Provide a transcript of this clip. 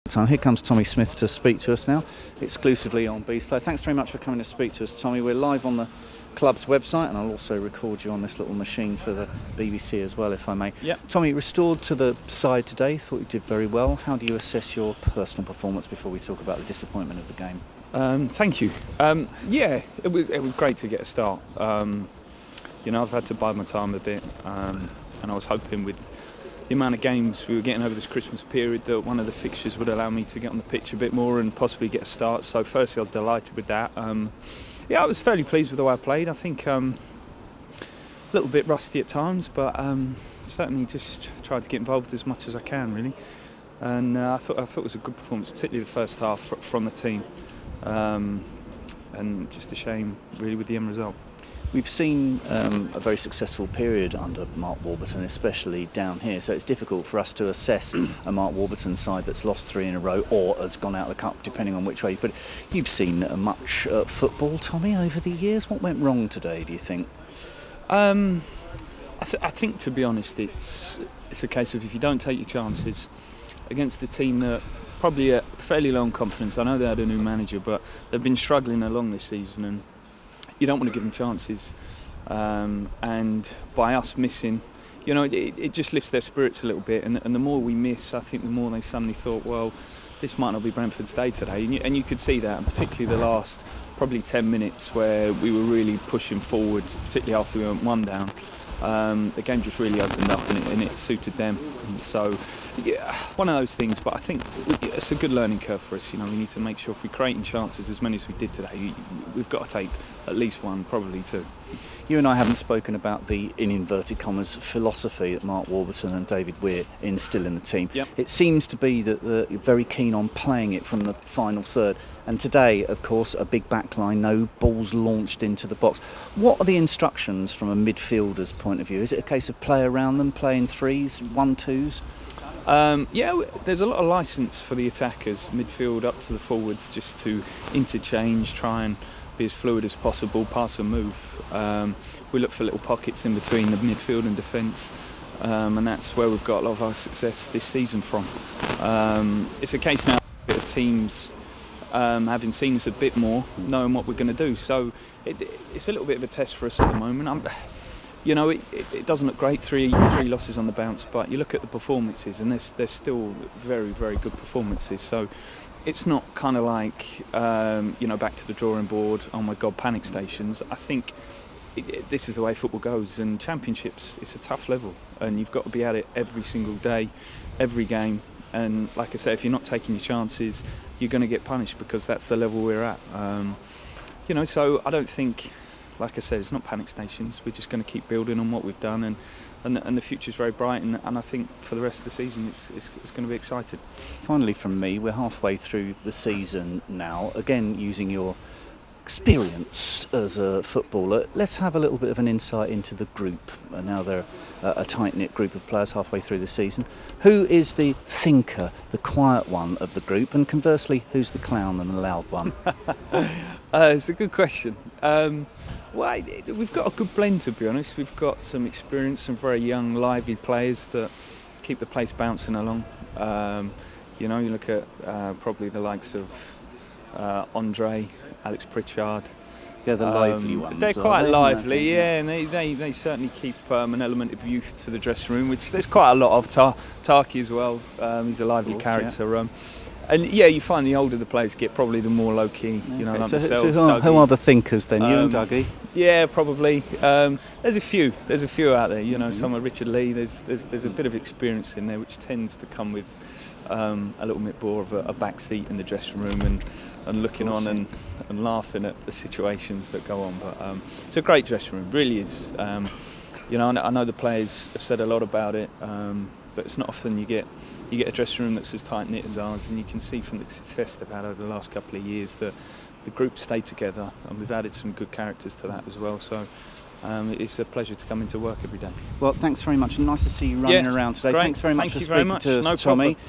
Time. Here comes Tommy Smith to speak to us now, exclusively on Bees Play. Thanks very much for coming to speak to us, Tommy. We're live on the club's website, and I'll also record you on this little machine for the BBC as well, if I may. Yep. Tommy, restored to the side today, thought you did very well. How do you assess your personal performance before we talk about the disappointment of the game? Thank you. Yeah, it was great to get a start. You know, I've had to bide my time a bit, and I was hoping with the amount of games we were getting over this Christmas period that one of the fixtures would allow me to get on the pitch a bit more and possibly get a start. So firstly, I was delighted with that. Yeah, I was fairly pleased with the way I played. I think a little bit rusty at times, but certainly just tried to get involved as much as I can, really. And I thought it was a good performance, particularly the first half from the team. And just a shame, really, with the end result. We've seen a very successful period under Mark Warburton, especially down here, so it's difficult for us to assess a Mark Warburton side that's lost 3 in a row or has gone out of the cup, depending on which way. But you've seen much football, Tommy, over the years. What went wrong today, do you think? I think, to be honest, it's a case of if you don't take your chances against a team that probably at fairly low on confidence. I know they had a new manager, but they've been struggling along this season, and you don't want to give them chances, and by us missing, you know, it just lifts their spirits a little bit, and the more we miss, I think the more they suddenly thought, well, this might not be Brentford's day today, and you could see that, and particularly the last probably 10 minutes where we were really pushing forward, particularly after we went 1 down. The game just really opened up, and it suited them. And so, yeah, one of those things. But I think it's a good learning curve for us. You know, we need to make sure if we're creating chances as many as we did today, we've got to take at least 1, probably 2. You and I haven't spoken about the, in inverted commas, philosophy that Mark Warburton and David Weir instill in the team. Yep. It seems to be that you're very keen on playing it from the final third. And today, of course, a big backline, no balls launched into the box. What are the instructions from a midfielder's point of view? Is it a case of play around them, playing 3s, 1-2s? Yeah, there's a lot of licence for the attackers, midfield up to the forwards, just to interchange, try and be as fluid as possible, pass and move. We look for little pockets in between the midfield and defence, and that's where we've got a lot of our success this season from. It's a case now of teams having seen us a bit more, knowing what we're going to do. So it's a little bit of a test for us at the moment. You know, it doesn't look great, three losses on the bounce, but you look at the performances, and they're still very, very good performances. So it's not kind of like, you know, back to the drawing board, oh my God, panic stations. I think this is the way football goes, and championships, it's a tough level, and you've got to be at it every single day, every game. And like I say, if you're not taking your chances, you're going to get punished, because that's the level we're at. You know, so I don't think, like I said, it's not panic stations. We're just going to keep building on what we've done, and the future's very bright, and I think for the rest of the season it's going to be exciting. Finally from me, we're halfway through the season now. Again, using your experience as a footballer, let's have a little bit of an insight into the group. Now they're a tight-knit group of players halfway through the season. Who is the thinker, the quiet one of the group, and conversely, who's the clown and the loud one? It's a good question. Well, we've got a good blend, to be honest. We've got some experience, some very young, lively players that keep the place bouncing along. You know, you look at probably the likes of Andre, Alex Pritchard. Yeah, the lively ones. They're quite lively, yeah, and they certainly keep an element of youth to the dressing room, which there's quite a lot of. Taki as well, he's a lively character. Yeah. And yeah, you find the older the players get, probably the more low-key, you know, like themselves. So who are the thinkers then? You and Dougie? Yeah, probably. There's a few out there. You know, some are Richard Lee. There's a bit of experience in there, which tends to come with a little bit more of a back seat in the dressing room and looking on and laughing at the situations that go on. But it's a great dressing room, really is. You know, I know the players have said a lot about it, but it's not often you get a dressing room that's as tight-knit as ours, and you can see from the success they've had over the last couple of years that the group stay together, and we've added some good characters to that as well. So it's a pleasure to come into work every day. Well, thanks very much, and nice to see you running around today. Great. Thanks very much for speaking to us, No Tommy. problem.